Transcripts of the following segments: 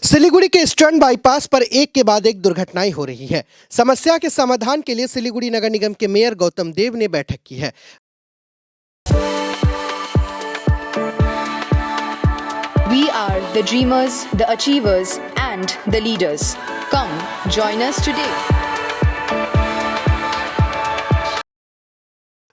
सिलीगुड़ी के eastern bypass पर एक के बाद एक दुर्घटनाएं हो रही हैं। समस्या के समाधान के लिए सिलीगुड़ी नगर निगम के मेयर गौतम देव ने बैठक की है। We are the dreamers, the achievers, and the leaders. Come, join us today.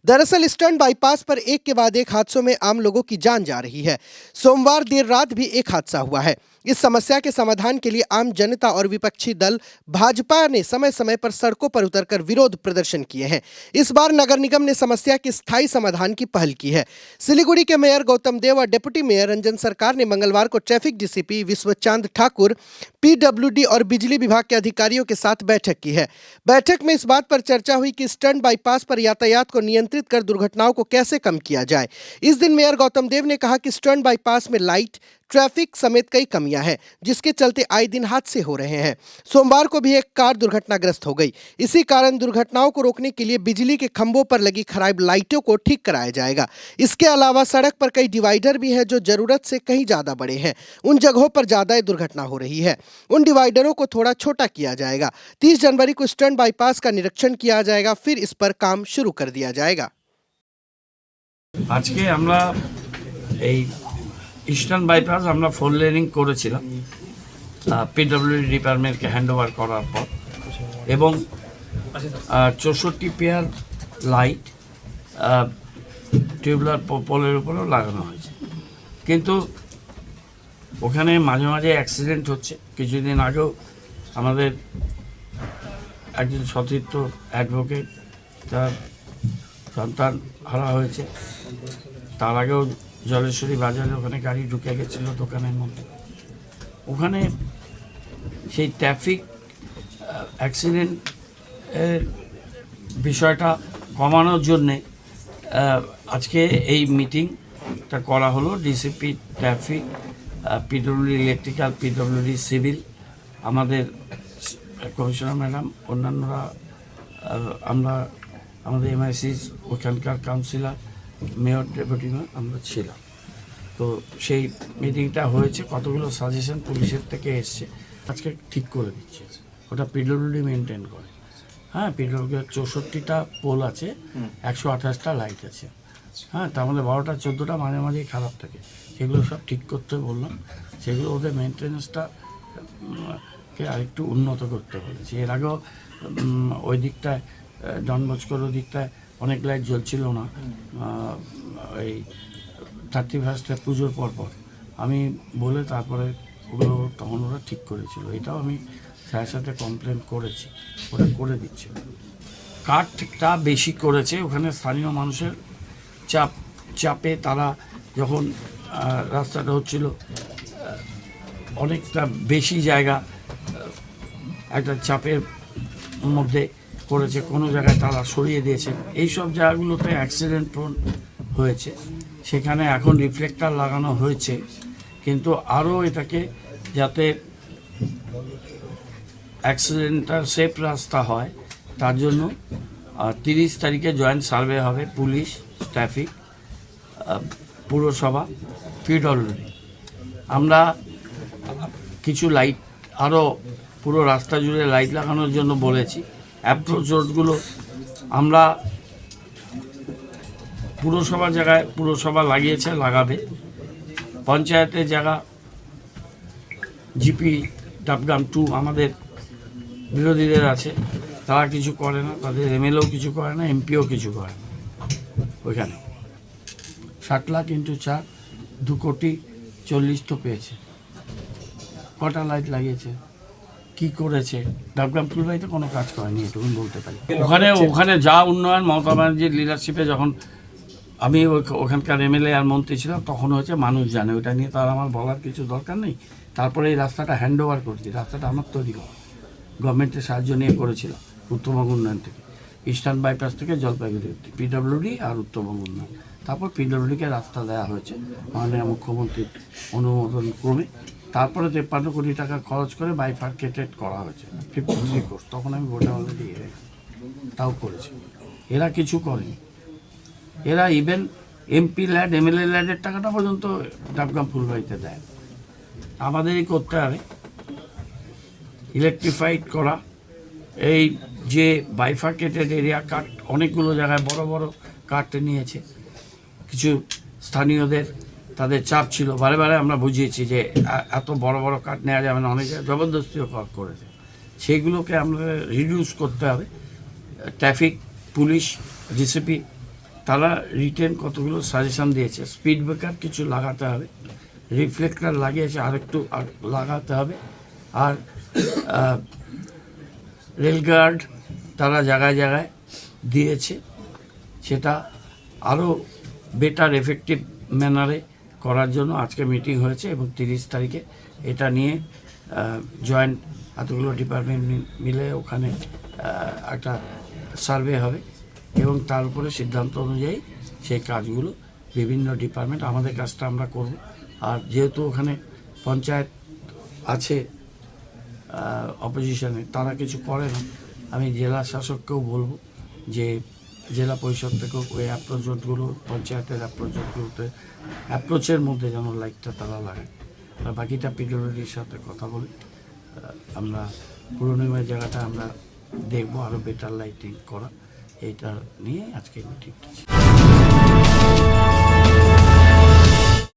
दरअसल ईस्टर्न बाईपास पर एक के बाद एक हादसों में आम लोगों की जान जा रही है। सोमवार देर रात भी एक हादसा हुआ है। इस समस्या के समाधान के लिए आम जनता और विपक्षी दल भाजपा ने समय समय पर सड़कों पर उतरकर विरोध प्रदर्शन किए हैं। इस बार नगर निगम ने समस्या के स्थायी समाधान की पहल की है। सिलीगुड़ी के मेयर गौतम देव और डिप्टी मेयर रंजन सरकार ने मंगलवार को ट्रैफिक डीसीपी विश्वचांद ठाकुर, पीडब्ल्यूडी और बिजली विभाग के अधिकारियों के साथ बैठक की है। बैठक में इस बात पर चर्चा हुई कि ईस्टर्न बाईपास पर यातायात को नियंत्रित कर दुर्घटनाओं को कैसे कम किया जाए। इस दिन मेयर गौतम देव ने कहा कि ईस्टर्न बाईपास में लाइट, ट्रैफिक समेत कई कमियां हैं, जिसके चलते आए दिन हादसे हो रहे हैं। सोमवार को भी एक कार दुर्घटनाग्रस्त हो गई। इसी कारण दुर्घटनाओं को रोकने के लिए बिजली के खंभों पर लगी खराब लाइटों को ठीक कराया जाएगा। इसके अलावा सड़क पर कई डिवाइडर भी हैं जो जरूरत से कहीं ज्यादा बड़े हैं। उन जगहों पर ज्यादा दुर्घटना हो रही है। उन डिवाइडरों को थोड़ा छोटा किया जाएगा। 30 जनवरी को ईस्टर्न बाईपास का निरीक्षण किया जाएगा, फिर इस पर काम शुरू कर दिया जाएगा। आज के আমরা এই ইস্টার্ন বাইপাস আমরা 4 লেনিং করেছিলাম পিডব্লিউডি ডিপার্টমেন্টকে হ্যান্ডওভার করার পর, এবং 64 পেয়ার লাইট টিউবলার পোলের উপরেও লাগানো হয়েছে। কিন্তু ওখানে মাঝে মাঝে অ্যাক্সিডেন্ট হচ্ছে। কিছুদিন আগেও আমাদের একজন সতীর্থ অ্যাডভোকেট তার সন্তান হারা হয়েছে। তার আগেও জলেশ্বরী বাজারে ওখানে গাড়ি ঢুকে গেছিলো দোকানের মধ্যে। ওখানে সেই ট্রাফিক অ্যাক্সিডেন্টের বিষয়টা কমানোর জন্যে আজকে এই মিটিংটা করা হলো। DCP traffic, PWD electrical, PWD civil, আমাদের কমিশনার ম্যাডাম, অন্যান্যরা, আমরা আমাদের এমআইসি, ওখানকার কাউন্সিলর, মেয়র, ডেপুটি মেয়র আমরা ছিলাম। তো সেই মিটিংটা হয়েছে, কতগুলো সাজেশন পুলিশের থেকে এসছে, আজকে ঠিক করে দিচ্ছে। ওটা পিডব্লিউডি মেনটেন করে। হ্যাঁ, পিডব্লিউডি 64টা পোল আছে, 128টা লাইট আছে। হ্যাঁ, তার মধ্যে 12টা 14টা মাঝে মাঝেই খারাপ থাকে। সেগুলো সব ঠিক করতে বললাম। সেগুলো ওদের মেনটেন্যান্সটা কে আরেকটু উন্নত করতে বলেছি। এর আগেও ওই দিকটায় ডনবস্কোর দিকটায় অনেক লাইট জ্বলছিল না। এই 31 পুজোর পরপর আমি বলে তারপরে ওগুলো তখন ওরা ঠিক করেছিল। এটাও আমি স্যারের সাথে কমপ্লেন করেছি, ওরা করে দিচ্ছে। কাঠটা বেশি করেছে, ওখানে স্থানীয় মানুষের চাপে তারা যখন রাস্তাটা হচ্ছিল অনেকটা বেশি জায়গা একটা চাপের মধ্যে করেছে, কোনো জায়গায় তারা সরিয়ে দিয়েছে। এই সব জায়গাগুলোতে অ্যাক্সিডেন্ট প্রোন হয়েছে। সেখানে এখন রিফ্লেক্টার লাগানো হয়েছে, কিন্তু আরও এটাকে যাতে অ্যাক্সিডেন্টাল সেফ রাস্তা হয় তার জন্য 30 তারিখে জয়েন্ট সার্ভে হবে। পুলিশ, ট্রাফিক, পুরসভা, পিডব্লিউডি। আমরা কিছু লাইট আরও পুরো রাস্তা জুড়ে লাইট লাগানোর জন্য বলেছি। অ্যাপ্রোচ রোডগুলো আমরা পুরসভার জায়গায় পুরসভা লাগিয়েছে, লাগাবে। পঞ্চায়েতের জায়গা জিপি ডাবগ্রাম 2 আমাদের বিরোধীদের আছে, তারা কিছু করে না, তাদের এমএলএও কিছু করে না, এমপিও কিছু করে না। ওইখানে 60 লাখ ইন্টু 4, 2,40,00,000 তো পেয়েছে। কটা লাইট লাগিয়েছে, কি করেছে? ডাবগ্রাম ফুলবাড়িতে কোনো কাজ করেনি, এটুকুন বলতে পারি। ওখানে যা উন্নয়ন মমতা ব্যানার্জির লিডারশিপে, যখন আমি ওখানকার এমএলএ আর মন্ত্রী ছিলাম তখন হয়েছে, মানুষ জানে। ওটা নিয়ে তার আমার বলার কিছু দরকার নেই। তারপরে এই রাস্তাটা হ্যান্ড ওভার করছি। রাস্তাটা আমার তৈরি করা, গভর্নমেন্টের সাহায্য নিয়ে করেছিলাম উত্তরবঙ্গ উন্নয়ন থেকে, ইস্টার্ন বাইপাস থেকে জলপাইগুড়ি অব্দি, পিডব্লিউডি আর উত্তরবঙ্গ উন্নয়ন। তারপর পিডব্লিউডিকে রাস্তা দেওয়া হয়েছে মাননীয় মুখ্যমন্ত্রীর অনুমোদন ক্রমে। তারপরে 53 কোটি টাকা খরচ করে বাইফার্কেটেড করা হয়েছে 53 কোর্স। তখন আমি ভোটে অলরেডি তাও করেছি। এরা কিছু করেনি। এরা ইভেন এমপি ল্যাড, এমএলএ ল্যাডের টাকাটা পর্যন্ত ডাবগ্রাম ফুলবাড়িতে দেয়। আমাদেরই করতে হবে। ইলেকট্রিফাইড করা, এই যে বাইফার্কেটেড এরিয়া কাট অনেকগুলো জায়গায় বড় বড় কাট নিয়েছে, কিছু স্থানীয়দের তাদের চাপ ছিল, বারে বারে আমরা বুঝিয়েছি যে এত বড় বড় কাট নেওয়া যাবে না, অনেকে জবরদস্তিও করেছে, সেইগুলোকে আমরা রিডিউস করতে হবে। ট্রাফিক পুলিশ ডিসিপি তারা রিটেন কতগুলো সাজেশন দিয়েছে, স্পিড ব্রেকার কিছু লাগাতে হবে, রিফ্লেক্টর লাগিয়েছে আরেকটু লাগাতে হবে, আর রেলগার্ড তারা জায়গায় জায়গায় দিয়েছে, সেটা আরও বেটার এফেক্টিভ ম্যানারে করার জন্য আজকে মিটিং হয়েছে এবং 30 তারিখে এটা নিয়ে জয়েন্ট এতগুলো ডিপার্টমেন্ট মিলে ওখানে একটা সার্ভে হবে এবং তার উপরে সিদ্ধান্ত অনুযায়ী সেই কাজগুলো বিভিন্ন ডিপার্টমেন্ট, আমাদের কাজটা আমরা করব। আর যেহেতু ওখানে পঞ্চায়েত আছে অপোজিশনে, তারা কিছু করে না, আমি জেলা শাসককেও বলবো যে জেলা পরিষদ থেকেও ওই অ্যাপ্রোচগুলো পঞ্চায়েতের অ্যাপ্রোচের মধ্যে যেন লাইটটা তারা লাগায়। আর বাকিটা পিডব্লিউডির সাথে কথা বলে আমরা পুরনো জায়গাটা আমরা দেখবো আরও বেটার লাইটিং করা, এইটা নিয়ে আজকে মিটিংটা।